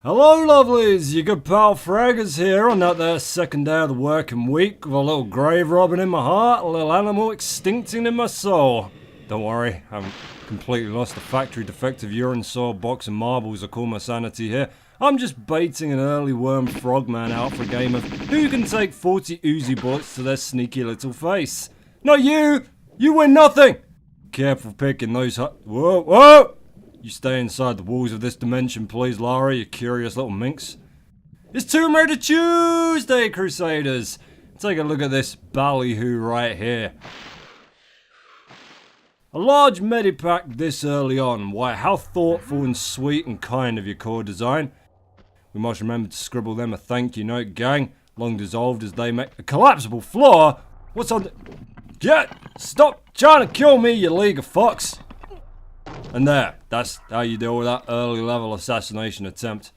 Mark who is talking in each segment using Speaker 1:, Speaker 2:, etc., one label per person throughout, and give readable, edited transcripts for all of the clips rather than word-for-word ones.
Speaker 1: Hello lovelies, your good pal Fraggers here on that there second day of the working week with a little grave robbing in my heart, a little animal extincting in my soul. Don't worry, I haven't completely lost the factory defective urine soil box and marbles I call my sanity here. I'm just baiting an early worm frogman out for a game of who can take 40 Uzi bullets to their sneaky little face. Not you! You win nothing! Careful picking those whoa, whoa! You stay inside the walls of this dimension, please, Lara, you curious little minx. It's Tomb Raider Tuesday, Crusaders! Take a look at this ballyhoo right here. A large medipack this early on. Why, how thoughtful and sweet and kind of your core design. We must remember to scribble them a thank you note, gang. Long dissolved as they make a collapsible floor. What's on the... Jet! Stop trying to kill me, you league of fucks! And there, that's how you deal with that early level assassination attempt.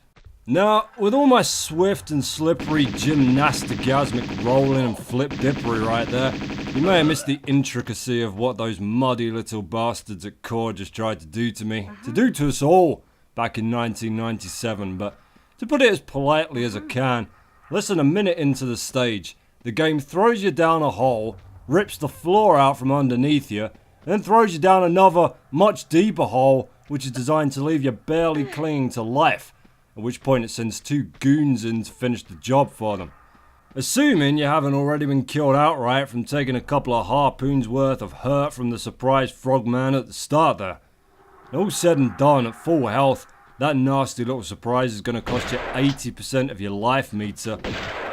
Speaker 1: Now, with all my swift and slippery gymnastic-gasmic rolling and flip-dippery right there, you may have missed the intricacy of what those muddy little bastards at Core just tried to do to me, to do to us all, back in 1997, but to put it as politely as I can, less than a minute into the stage, the game throws you down a hole, rips the floor out from underneath you, then throws you down another, much deeper hole, which is designed to leave you barely clinging to life, at which point it sends two goons in to finish the job for them. Assuming you haven't already been killed outright from taking a couple of harpoons worth of hurt from the surprise frogman at the start there. And all said and done, at full health, that nasty little surprise is going to cost you 80% of your life meter,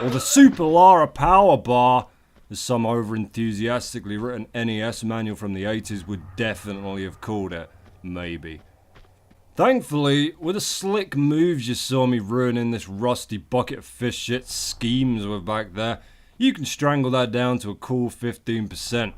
Speaker 1: or the Super Lara power bar, as some over-enthusiastically written NES manual from the 80s would definitely have called it. Maybe. Thankfully, with the slick moves you saw me ruining this rusty bucket of fish shit schemes with back there, you can strangle that down to a cool 15%.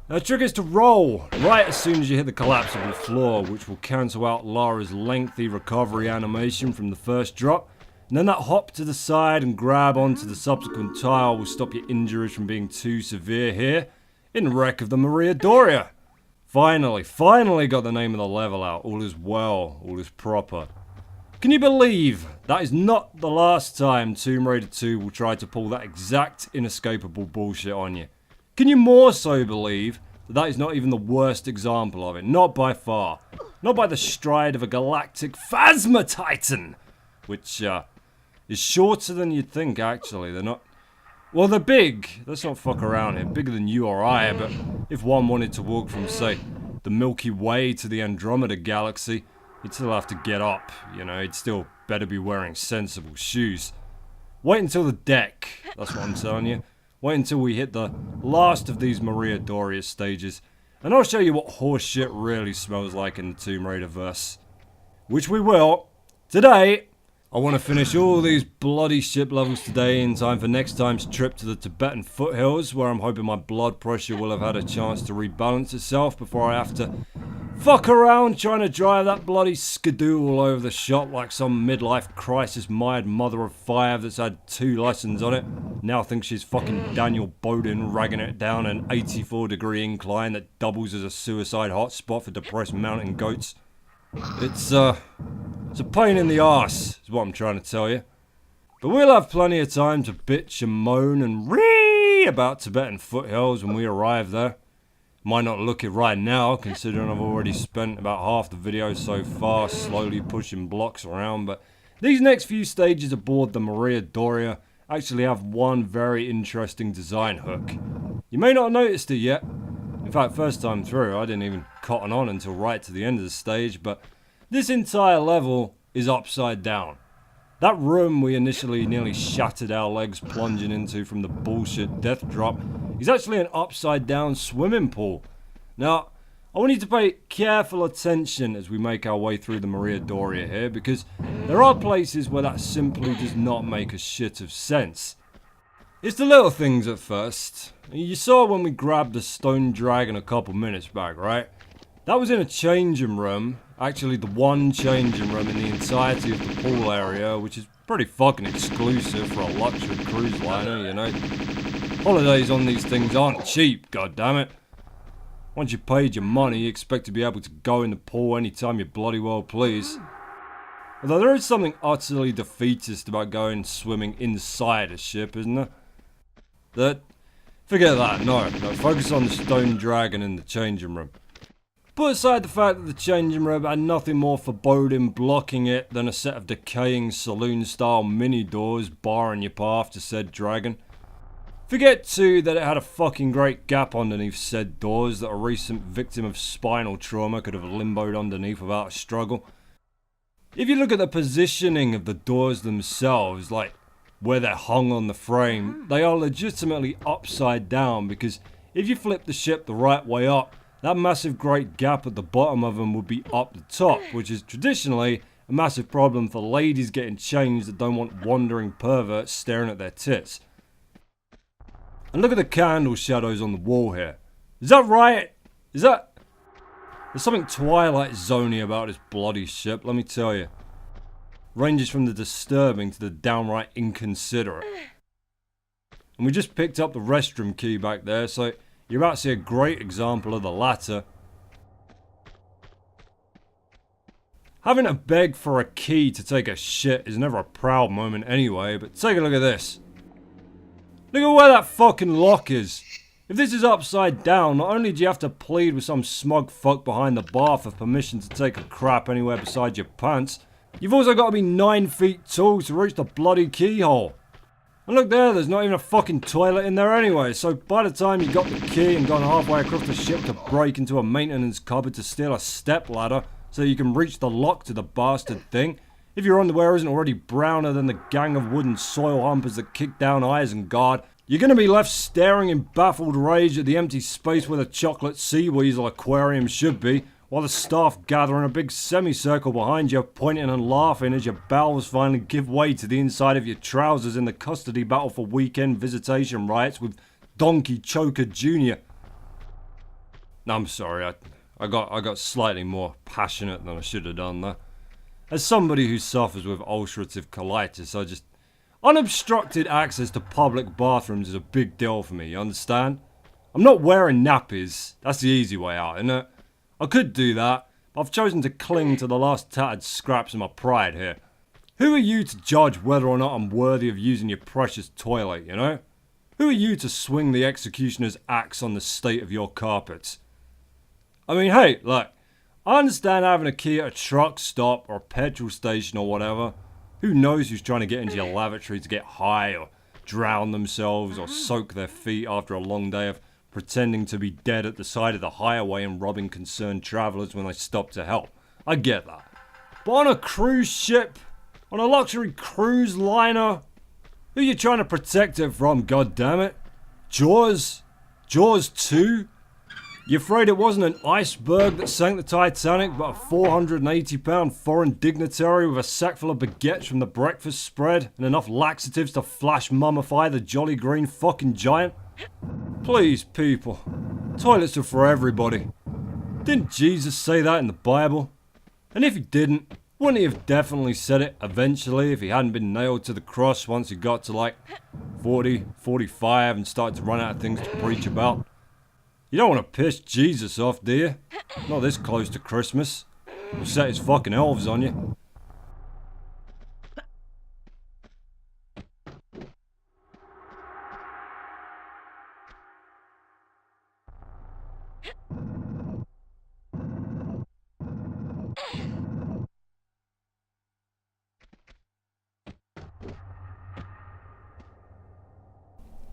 Speaker 1: Now, the trick is to roll right as soon as you hit the collapsible floor, which will cancel out Lara's lengthy recovery animation from the first drop. And then that hop to the side and grab onto the subsequent tile will stop your injuries from being too severe here in the wreck of the Maria Doria. Finally got the name of the level out. All is well, all is proper. Can you believe that is not the last time Tomb Raider 2 will try to pull that exact inescapable bullshit on you? Can you more so believe that that is not even the worst example of it? Not by far. Not by the stride of a galactic Phasma Titan, which is shorter than you'd think, actually. They're not... Well, they're big. Let's not fuck around here. Bigger than you or I, but if one wanted to walk from, say, the Milky Way to the Andromeda Galaxy, he'd still have to get up, you know. He'd still better be wearing sensible shoes. Wait until the deck. That's what I'm telling you. Wait until we hit the last of these Maria Doria stages, and I'll show you what horse shit really smells like in the Tomb Raider verse. Which we will. Today, I want to finish all these bloody ship levels today in time for next time's trip to the Tibetan foothills, where I'm hoping my blood pressure will have had a chance to rebalance itself before I have to fuck around trying to drive that bloody skidoo all over the shop like some midlife crisis mired mother of five that's had 2 lessons on it. Now thinks she's fucking Daniel Bowden ragging it down an 84-degree incline that doubles as a suicide hotspot for depressed mountain goats. It's a pain in the arse, is what I'm trying to tell you. But we'll have plenty of time to bitch and moan and ree about Tibetan foothills when we arrive there. Might not look it right now, considering I've already spent about half the video so far slowly pushing blocks around, but these next few stages aboard the Maria Doria actually have one very interesting design hook. You may not have noticed it yet. In fact, first time through, I didn't even cotton on until right to the end of the stage, but this entire level is upside down. That room we initially nearly shattered our legs plunging into from the bullshit death drop is actually an upside down swimming pool. Now, I want you to pay careful attention as we make our way through the Maria Doria here, because there are places where that simply does not make a shit of sense. It's the little things at first. You saw when we grabbed the stone dragon a couple minutes back, right? That was in a changing room. Actually, the one changing room in the entirety of the pool area, which is pretty fucking exclusive for a luxury cruise liner, you know. Holidays on these things aren't cheap, goddammit. Once you've paid your money, you expect to be able to go in the pool anytime you bloody well please. Although there is something utterly defeatist about going swimming inside a ship, isn't there? Forget that, no, focus on the stone dragon in the changing room. Put aside the fact that the changing room had nothing more foreboding blocking it than a set of decaying saloon-style mini-doors barring your path to said dragon. Forget too that it had a fucking great gap underneath said doors that a recent victim of spinal trauma could have limboed underneath without a struggle. If you look at the positioning of the doors themselves, like where they're hung on the frame, they are legitimately upside down because if you flip the ship the right way up, that massive great gap at the bottom of them would be up the top, which is traditionally a massive problem for ladies getting changed that don't want wandering perverts staring at their tits. And look at the candle shadows on the wall here. Is that right? There's something Twilight Zone-y about this bloody ship, let me tell you. Ranges from the disturbing to the downright inconsiderate. And we just picked up the restroom key back there, so you're about to see a great example of the latter. Having to beg for a key to take a shit is never a proud moment anyway, but take a look at this. Look at where that fucking lock is. If this is upside down, not only do you have to plead with some smug fuck behind the bar for permission to take a crap anywhere beside your pants, you've also got to be 9 feet tall to reach the bloody keyhole. And look there's not even a fucking toilet in there anyway, so by the time you got the key and gone halfway across the ship to break into a maintenance cupboard to steal a step ladder so you can reach the lock to the bastard thing, if your underwear isn't already browner than the gang of wooden soil humpers that kick down Isengard, you're going to be left staring in baffled rage at the empty space where the chocolate sea weasel aquarium should be, while the staff gather in a big semicircle behind you, pointing and laughing as your bowels finally give way to the inside of your trousers in the custody battle for weekend visitation rights with Donkey Choker Jr. No, I'm sorry, I got slightly more passionate than I should have done there. As somebody who suffers with ulcerative colitis, unobstructed access to public bathrooms is a big deal for me, you understand? I'm not wearing nappies, that's the easy way out, isn't it? I could do that, but I've chosen to cling to the last tattered scraps of my pride here. Who are you to judge whether or not I'm worthy of using your precious toilet, you know? Who are you to swing the executioner's axe on the state of your carpets? I mean, hey, look, I understand having a key at a truck stop or a petrol station or whatever. Who knows who's trying to get into your lavatory to get high or drown themselves or soak their feet after a long day of pretending to be dead at the side of the highway and robbing concerned travellers when they stop to help. I get that. But on a cruise ship, on a luxury cruise liner, who are you trying to protect it from, goddammit? Jaws? Jaws 2? You afraid it wasn't an iceberg that sank the Titanic, but a 480-pound foreign dignitary with a sack full of baguettes from the breakfast spread and enough laxatives to flash mummify the jolly green fucking giant? Please, people. Toilets are for everybody. Didn't Jesus say that in the Bible? And if he didn't, wouldn't he have definitely said it eventually if he hadn't been nailed to the cross once he got to like 40, 45 and started to run out of things to preach about? You don't want to piss Jesus off, do you? Not this close to Christmas. He'll set his fucking elves on you.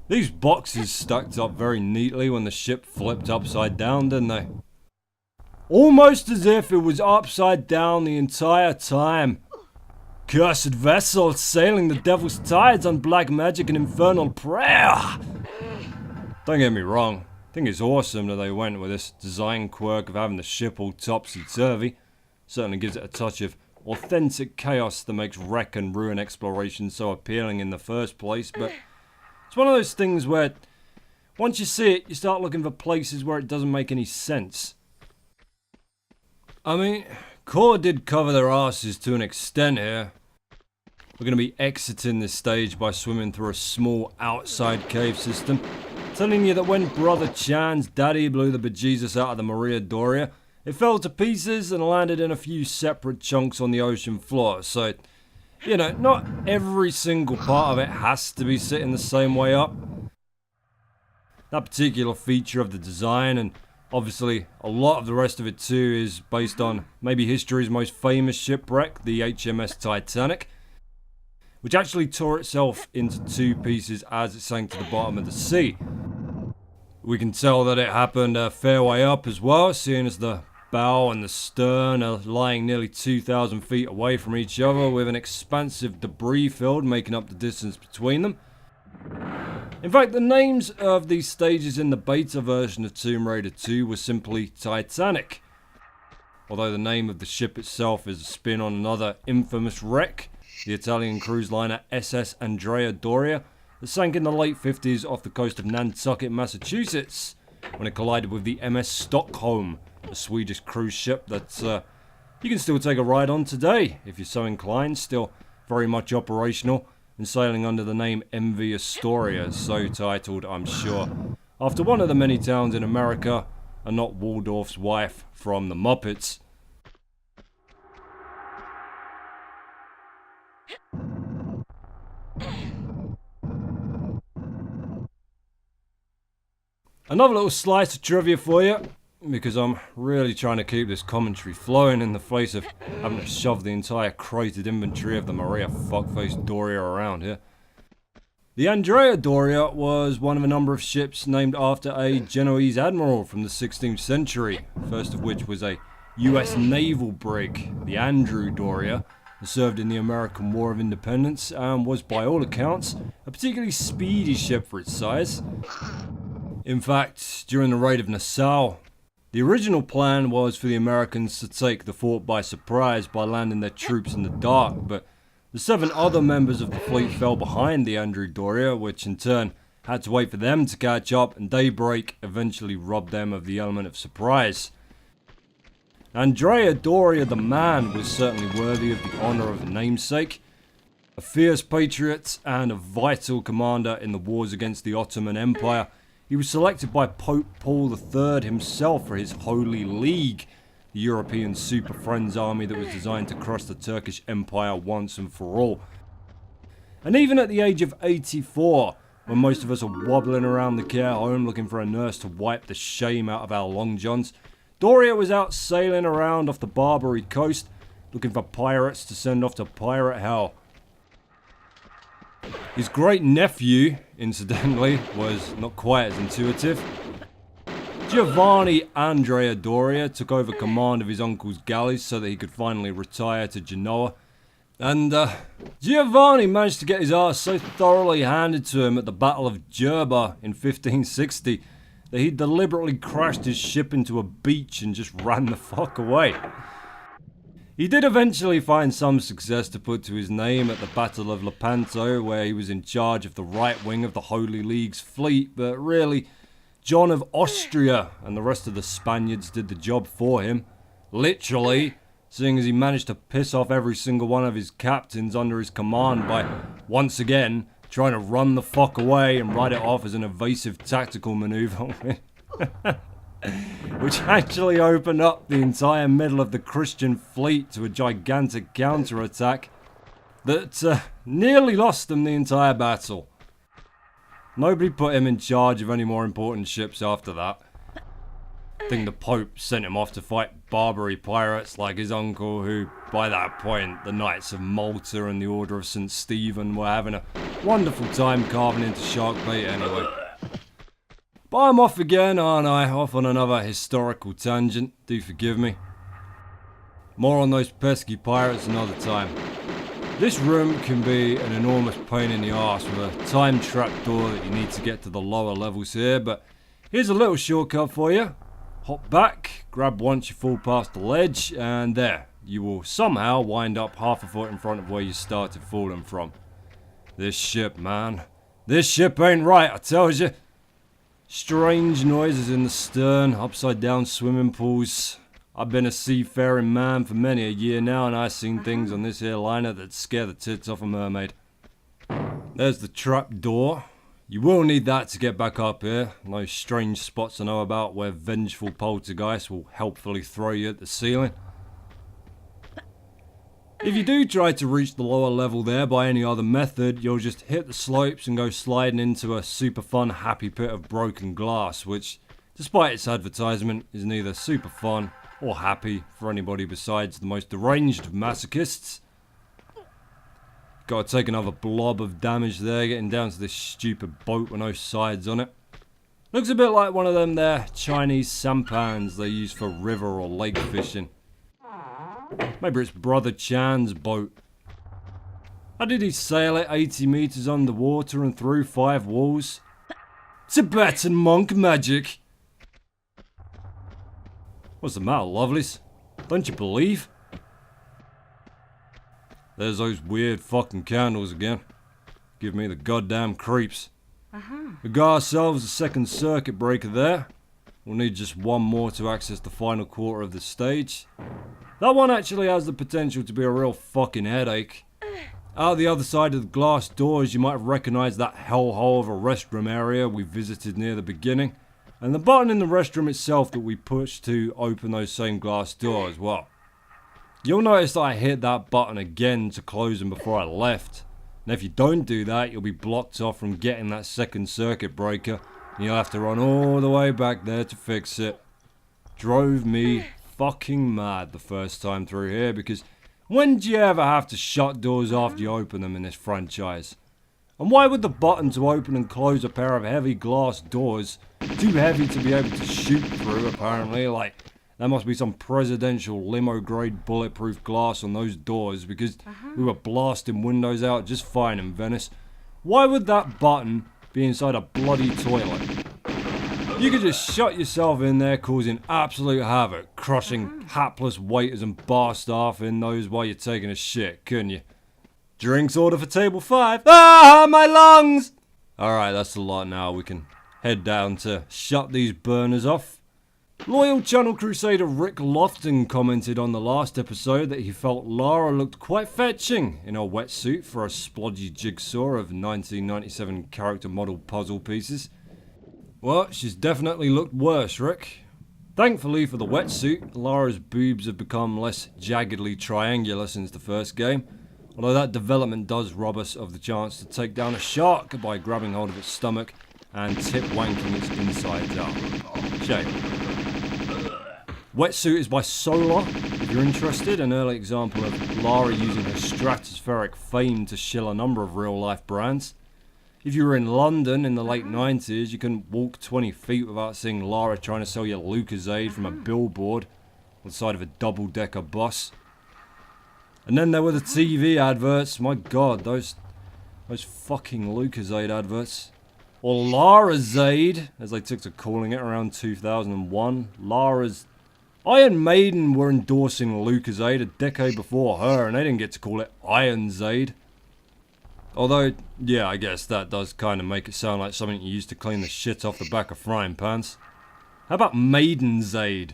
Speaker 1: These boxes stacked up very neatly when the ship flipped upside down, didn't they? Almost as if it was upside down the entire time. Cursed vessel sailing the devil's tides on black magic and infernal prayer. Don't get me wrong, I think it's awesome that they went with this design quirk of having the ship all topsy-turvy. Certainly gives it a touch of authentic chaos that makes wreck and ruin exploration so appealing in the first place, but it's one of those things where once you see it, you start looking for places where it doesn't make any sense. I mean, Core did cover their asses to an extent here. We're going to be exiting this stage by swimming through a small outside cave system, telling you that when Brother Chan's daddy blew the bejesus out of the Maria Doria, It fell to pieces and landed in a few separate chunks on the ocean floor, so, you know, not every single part of it has to be sitting the same way up. That particular feature of the design, and obviously a lot of the rest of it too, is based on maybe history's most famous shipwreck, the HMS Titanic, which actually tore itself into two pieces as it sank to the bottom of the sea. We can tell that it happened a fair way up as well, seeing as the bow and the stern are lying nearly 2,000 feet away from each other, with an expansive debris field making up the distance between them. In fact, the names of these stages in the beta version of Tomb Raider 2 were simply Titanic, although the name of the ship itself is a spin on another infamous wreck, the Italian cruise liner SS Doria, that sank in the late 50s off the coast of Nantucket, Massachusetts, when it collided with the MS Stockholm, a Swedish cruise ship that you can still take a ride on today if you're so inclined, still very much operational and sailing under the name MV Astoria, so titled, I'm sure, after one of the many towns in America, and not Waldorf's wife from the Muppets. Another little slice of trivia for you, because I'm really trying to keep this commentary flowing in the face of having to shove the entire crated inventory of the Maria fuckface Doria around here. The Andrea Doria was one of a number of ships named after a Genoese admiral from the 16th century, first of which was a US naval brig, the Andrew Doria, that served in the American War of Independence and was by all accounts a particularly speedy ship for its size. In fact, during the raid of Nassau, the original plan was for the Americans to take the fort by surprise by landing their troops in the dark, but the 7 other members of the fleet fell behind the Andrew Doria, which in turn had to wait for them to catch up, and daybreak eventually robbed them of the element of surprise. Andrea Doria the man was certainly worthy of the honour of a namesake. A fierce patriot and a vital commander in the wars against the Ottoman Empire, he was selected by Pope Paul III himself for his Holy League, the European Super Friends army that was designed to crush the Turkish Empire once and for all. And even at the age of 84, when most of us are wobbling around the care home looking for a nurse to wipe the shame out of our long johns, Doria was out sailing around off the Barbary coast, looking for pirates to send off to pirate hell. His great nephew, incidentally, was not quite as intuitive. Giovanni Andrea Doria took over command of his uncle's galleys so that he could finally retire to Genoa. And Giovanni managed to get his arse so thoroughly handed to him at the Battle of Jerba in 1560 that he deliberately crashed his ship into a beach and just ran the fuck away. He did eventually find some success to put to his name at the Battle of Lepanto, where he was in charge of the right wing of the Holy League's fleet, but really, John of Austria and the rest of the Spaniards did the job for him. Literally, seeing as he managed to piss off every single one of his captains under his command by, once again, trying to run the fuck away and write it off as an evasive tactical maneuver. Which actually opened up the entire middle of the Christian fleet to a gigantic counterattack that nearly lost them the entire battle. Nobody put him in charge of any more important ships after that. I think the Pope sent him off to fight Barbary pirates like his uncle, who, by that point, the Knights of Malta and the Order of St. Stephen were having a wonderful time carving into shark bait anyway. But I'm off again, aren't I? Off on another historical tangent. Do forgive me. More on those pesky pirates another time. This room can be an enormous pain in the arse with a time trap door that you need to get to the lower levels here, but here's a little shortcut for you. Hop back, grab once you fall past the ledge, and there, you will somehow wind up half a foot in front of where you started falling from. This ship, man. This ship ain't right, I tells you. Strange noises in the stern, upside down swimming pools. I've been a seafaring man for many a year now, and I've seen things on this here liner that scare the tits off a mermaid. There's the trap door. You will need that to get back up here. No strange spots I know about where vengeful poltergeists will helpfully throw you at the ceiling. If you do try to reach the lower level there by any other method, you'll just hit the slopes and go sliding into a super fun happy pit of broken glass, which, despite its advertisement, is neither super fun or happy for anybody besides the most deranged of masochists. Gotta take another blob of damage there, getting down to this stupid boat with no sides on it. Looks a bit like one of them there Chinese sampans they use for river or lake fishing. Maybe it's Brother Chan's boat. How did he sail it 80 meters underwater and through 5 walls? Tibetan monk magic! What's the matter, lovelies? Don't you believe? There's those weird fucking candles again. Give me the goddamn creeps. We got ourselves a second circuit breaker there. We'll need just one more to access the final quarter of the stage. That one actually has the potential to be a real fucking headache. Out the other side of the glass doors, you might have recognised that hellhole of a restroom area we visited near the beginning, and the button in the restroom itself that we pushed to open those same glass doors. Well, you'll notice that I hit that button again to close them before I left. And if you don't do that, you'll be blocked off from getting that second circuit breaker, and you'll have to run all the way back there to fix it. Drove me fucking mad the first time through here, because when do you ever have to shut doors after you open them in this franchise? And why would the button to open and close a pair of heavy glass doors, too heavy to be able to shoot through apparently, like there must be some presidential limo grade bulletproof glass on those doors, because we were blasting windows out just fine in Venice. Why would that button be inside a bloody toilet? You could just shut yourself in there, causing absolute havoc, crushing hapless waiters and bar staff in those while you're taking a shit, couldn't you? Drinks order for table 5. Ah, my lungs! Alright, that's a lot now. We can head down to shut these burners off. Loyal channel crusader Rick Lofton commented on the last episode that he felt Lara looked quite fetching in her wetsuit for a splodgy jigsaw of 1997 character model puzzle pieces. Well, she's definitely looked worse, Rick. Thankfully for the wetsuit, Lara's boobs have become less jaggedly triangular since the first game, although that development does rob us of the chance to take down a shark by grabbing hold of its stomach and tip wanking its insides out. Shame. Wetsuit is by Solar, if you're interested, an early example of Lara using her stratospheric fame to shill a number of real-life brands. If you were in London in the late 90s, you couldn't walk 20 feet without seeing Lara trying to sell you Lucozade from a billboard on the side of a double-decker bus. And then there were the TV adverts. My god, those fucking Lucozade adverts. Or Larazade, as they took to calling it around 2001. Lara's... Iron Maiden were endorsing Lucozade a decade before her, and they didn't get to call it Ironzade. Although, yeah, I guess that does kind of make it sound like something you used to clean the shit off the back of frying pans. How about Maidenzaid?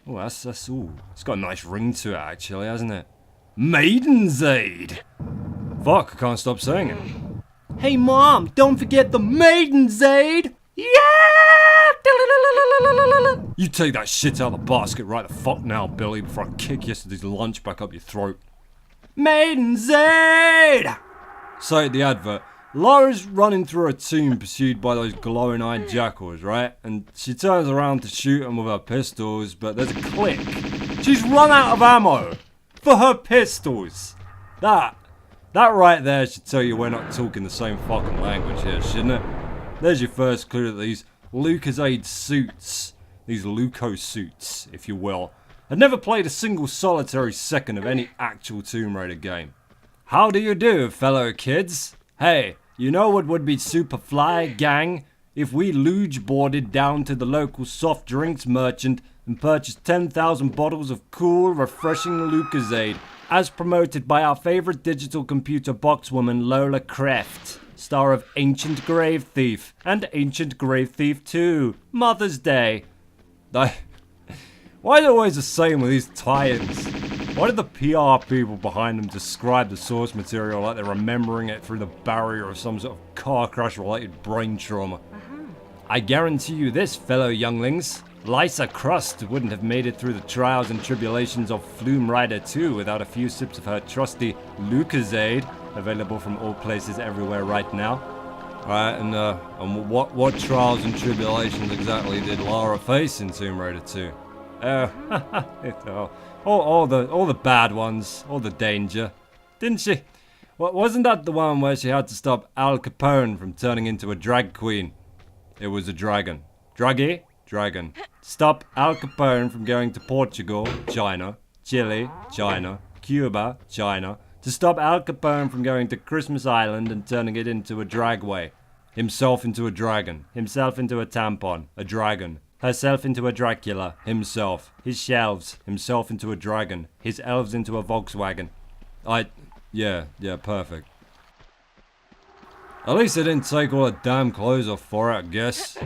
Speaker 1: Oh, it's got a nice ring to it actually, hasn't it? Maidenzaid! Fuck, I can't stop saying it. Hey mom, don't forget the Maidenzaid! Yeah! You take that shit out of the basket right the fuck now, Billy, before I kick yesterday's lunch back up your throat. Maidenzaid! So at the advert, Lara's running through a tomb pursued by those glowing-eyed jackals, right? And she turns around to shoot them with her pistols, but there's a click. She's run out of ammo for her pistols. That right there should tell you we're not talking the same fucking language here, shouldn't it? There's your first clue that these Lucozade suits, these Luco suits, if you will, had never played a single solitary second of any actual Tomb Raider game. How do you do, fellow kids? Hey, you know what would be super fly, gang? If we luge boarded down to the local soft drinks merchant and purchased 10,000 bottles of cool, refreshing Lucozade, as promoted by our favorite digital computer boxwoman Lola Creft, star of Ancient Grave Thief and Ancient Grave Thief 2, Mother's Day. Why is it always the same with these tie-ins? Why did the PR people behind them describe the source material like they're remembering it through the barrier of some sort of car crash related brain trauma? I guarantee you this, fellow younglings. Lysa Crust wouldn't have made it through the trials and tribulations of Flume Rider 2 without a few sips of her trusty Lucozade, available from all places everywhere right now. Alright, and what trials and tribulations exactly did Lara face in Tomb Raider 2? All the bad ones, all the danger. Didn't she? Wasn't that the one where she had to stop Al Capone from turning into a drag queen? It was a dragon. Draggy? Dragon. Stop Al Capone from going to Portugal, China, Chile, China, Cuba, China, to stop Al Capone from going to Christmas Island and turning it into a dragway. Himself into a dragon. Himself into a tampon. A dragon. Herself into a Dracula. Himself. His shelves. Himself into a dragon. His elves into a Volkswagen. Yeah, perfect. At least they didn't take all her damn clothes off for it, I guess.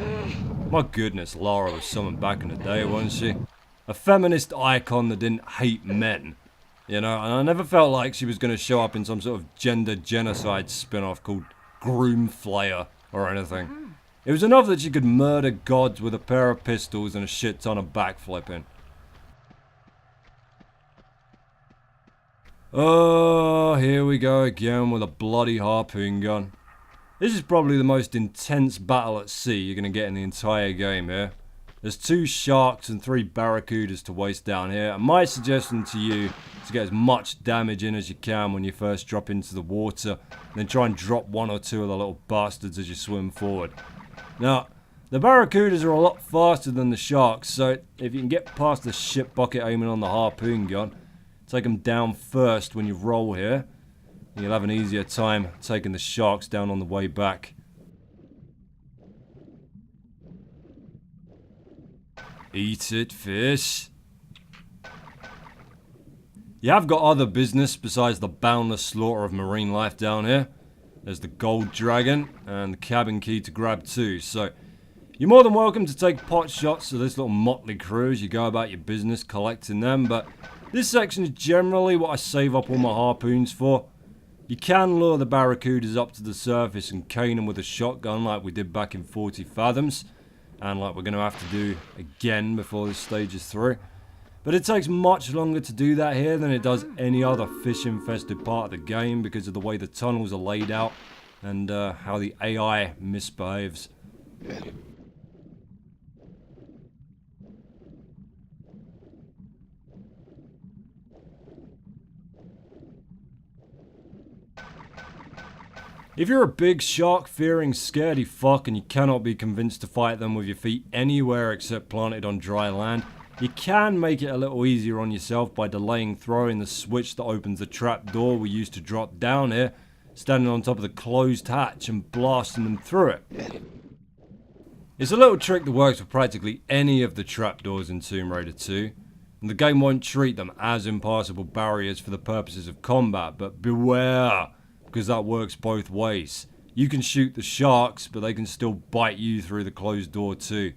Speaker 1: My goodness, Lara was someone back in the day, wasn't she? A feminist icon that didn't hate men. You know, and I never felt like she was going to show up in some sort of gender genocide spin-off called Groom Flayer or anything. It was enough that she could murder gods with a pair of pistols and a shit ton of backflipping. Oh, here we go again with a bloody harpoon gun. This is probably the most intense battle at sea you're going to get in the entire game here. There's 2 sharks and 3 barracudas to waste down here, and my suggestion to you is to get as much damage in as you can when you first drop into the water, and then try and drop 1 or 2 of the little bastards as you swim forward. Now, the barracudas are a lot faster than the sharks, so if you can get past the shit bucket aiming on the harpoon gun, take them down first when you roll here. You'll have an easier time taking the sharks down on the way back. Eat it, fish. You have got other business besides the boundless slaughter of marine life down here. There's the gold dragon and the cabin key to grab too, so you're more than welcome to take pot shots of this little motley crew as you go about your business collecting them, but this section is generally what I save up all my harpoons for. You can lure the barracudas up to the surface and cane them with a shotgun like we did back in 40 Fathoms, and like we're going to have to do again before this stage is through. But it takes much longer to do that here than it does any other fish-infested part of the game because of the way the tunnels are laid out and how the AI misbehaves. If you're a big shark-fearing scaredy fuck and you cannot be convinced to fight them with your feet anywhere except planted on dry land, you can make it a little easier on yourself by delaying throwing the switch that opens the trap door we used to drop down here, standing on top of the closed hatch and blasting them through it. It's a little trick that works with practically any of the trapdoors in Tomb Raider 2, and the game won't treat them as impassable barriers for the purposes of combat, but beware, because that works both ways. You can shoot the sharks, but they can still bite you through the closed door too.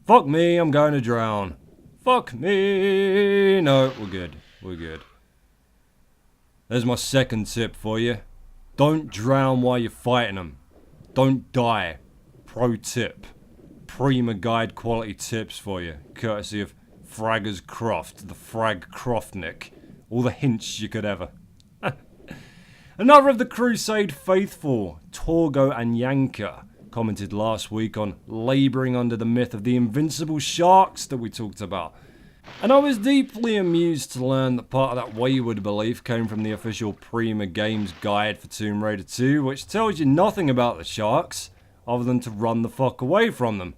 Speaker 1: Fuck me, I'm going to drown. Fuck me. No, we're good. We're good. There's my second tip for you. Don't drown while you're fighting them. Don't die. Pro tip. Prima guide quality tips for you, courtesy of Fragger's Croft, the Frag Croftnik. All the hints you could ever. Another of the Crusade faithful, Torgo and Yanka, commented last week on labouring under the myth of the invincible sharks that we talked about. And I was deeply amused to learn that part of that wayward belief came from the official Prima Games guide for Tomb Raider 2, which tells you nothing about the sharks, other than to run the fuck away from them.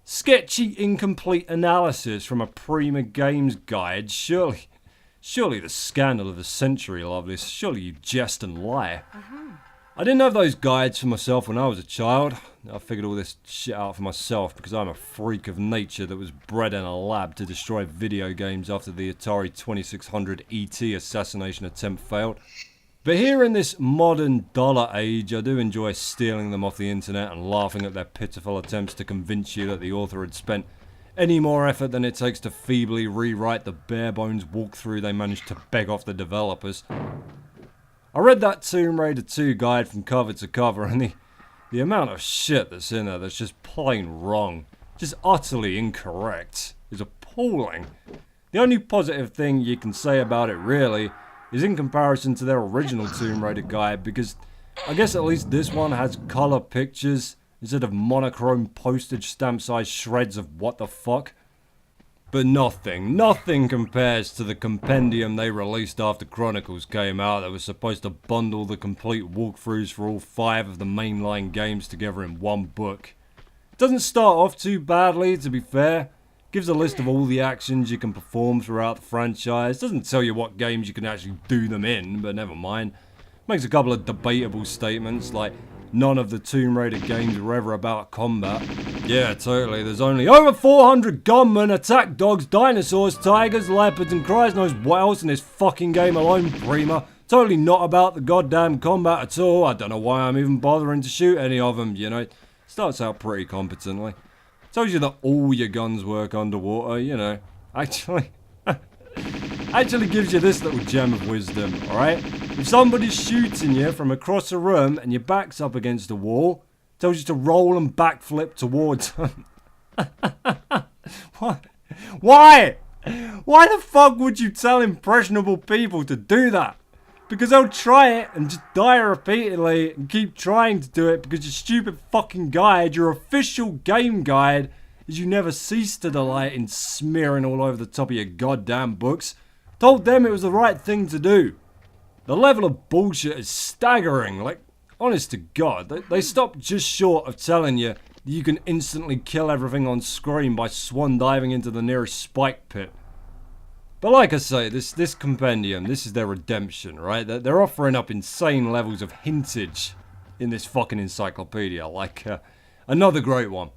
Speaker 1: Sketchy, incomplete analysis from a Prima Games guide, Surely the scandal of the century, Lovelace. Surely you jest and lie. I didn't have those guides for myself when I was a child. I figured all this shit out for myself because I'm a freak of nature that was bred in a lab to destroy video games after the Atari 2600 ET assassination attempt failed. But here in this modern dollar age, I do enjoy stealing them off the internet and laughing at their pitiful attempts to convince you that the author had spent any more effort than it takes to feebly rewrite the bare bones walkthrough they managed to beg off the developers. I read that Tomb Raider 2 guide from cover to cover, and the amount of shit that's in there that's just plain wrong, just utterly incorrect, is appalling. The only positive thing you can say about it really is in comparison to their original Tomb Raider guide, because I guess at least this one has colour pictures instead of monochrome postage stamp sized shreds of what the fuck. But nothing compares to the compendium they released after Chronicles came out that was supposed to bundle the complete walkthroughs for all 5 of the mainline games together in one book. It doesn't start off too badly, to be fair. Gives a list of all the actions you can perform throughout the franchise. Doesn't tell you what games you can actually do them in, but never mind. Makes a couple of debatable statements, like none of the Tomb Raider games were ever about combat. Yeah, totally. There's only over 400 gunmen, attack dogs, dinosaurs, tigers, leopards, and Christ knows what else in this fucking game alone, Prima. Totally not about the goddamn combat at all. I don't know why I'm even bothering to shoot any of them, you know. Starts out pretty competently. Tells you that all your guns work underwater, you know. Actually gives you this little gem of wisdom, alright? If somebody's shooting you from across a room and your back's up against the wall, tells you to roll and backflip towards them. What? Why? Why the fuck would you tell impressionable people to do that? Because they'll try it and just die repeatedly and keep trying to do it because your stupid fucking guide, your official game guide, is you never cease to delight in smearing all over the top of your goddamn books, told them it was the right thing to do. The level of bullshit is staggering. Like, honest to God, they stopped just short of telling you that you can instantly kill everything on screen by swan diving into the nearest spike pit. But like I say, this compendium, this is their redemption, right? They're offering up insane levels of hintage in this fucking encyclopedia. Like, another great one.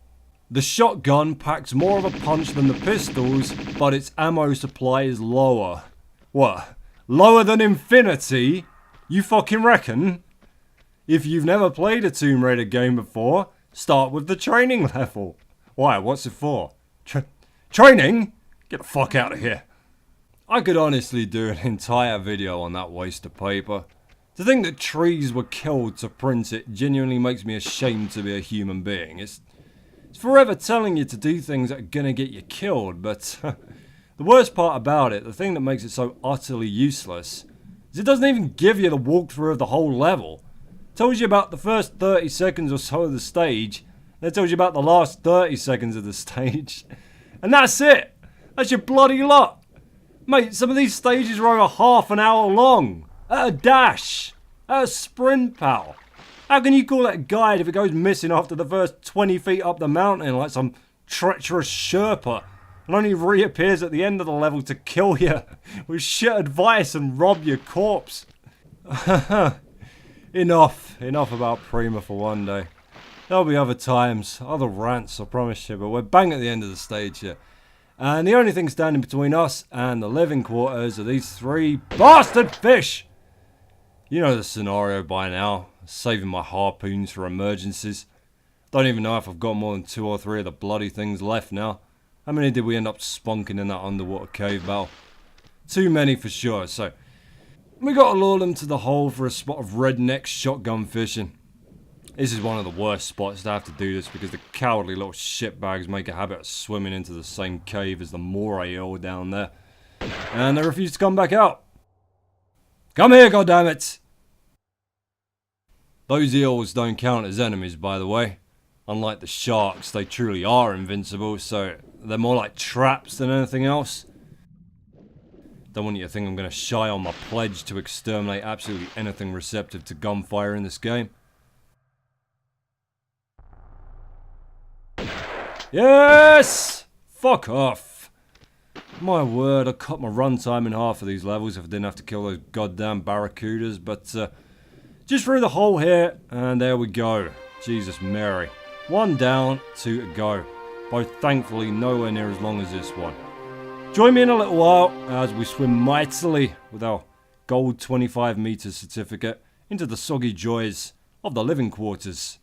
Speaker 1: The shotgun packs more of a punch than the pistols, but its ammo supply is lower. What? Lower than infinity? You fucking reckon? If you've never played a Tomb Raider game before, start with the training level. Why? What's it for? Training? Get the fuck out of here. I could honestly do an entire video on that waste of paper. To think that trees were killed to print it genuinely makes me ashamed to be a human being. It's forever telling you to do things that are gonna get you killed, but the worst part about it, the thing that makes it so utterly useless, is it doesn't even give you the walkthrough of the whole level. It tells you about the first 30 seconds or so of the stage, then it tells you about the last 30 seconds of the stage. And that's it! That's your bloody lot! Mate, some of these stages are over half an hour long. At a dash. At a sprint, pal. How can you call it a guide if it goes missing after the first 20 feet up the mountain like some treacherous Sherpa and only reappears at the end of the level to kill you with shit advice and rob your corpse? Enough about Prima for one day. There'll be other times, other rants, I promise you, but we're bang at the end of the stage here. And the only thing standing between us and the living quarters are these 3 bastard fish! You know the scenario by now. Saving my harpoons for emergencies. Don't even know if I've got more than 2 or 3 of the bloody things left now. How many did we end up spunking in that underwater cave battle? Too many for sure, so we gotta lure them to the hole for a spot of redneck shotgun fishing. This is one of the worst spots to have to do this because the cowardly little shitbags make a habit of swimming into the same cave as the moray eel down there. And they refuse to come back out. Come here, goddammit! Those eels don't count as enemies, by the way. Unlike the sharks, they truly are invincible, so they're more like traps than anything else. Don't want you to think I'm going to shy on my pledge to exterminate absolutely anything receptive to gunfire in this game. Yes! Fuck off. My word, I cut my runtime in half of these levels if I didn't have to kill those goddamn barracudas, but just through the hole here, and there we go. Jesus Mary. 1 down, 2 to go. Both thankfully nowhere near as long as this one. Join me in a little while as we swim mightily with our gold 25 meters certificate into the soggy joys of the living quarters.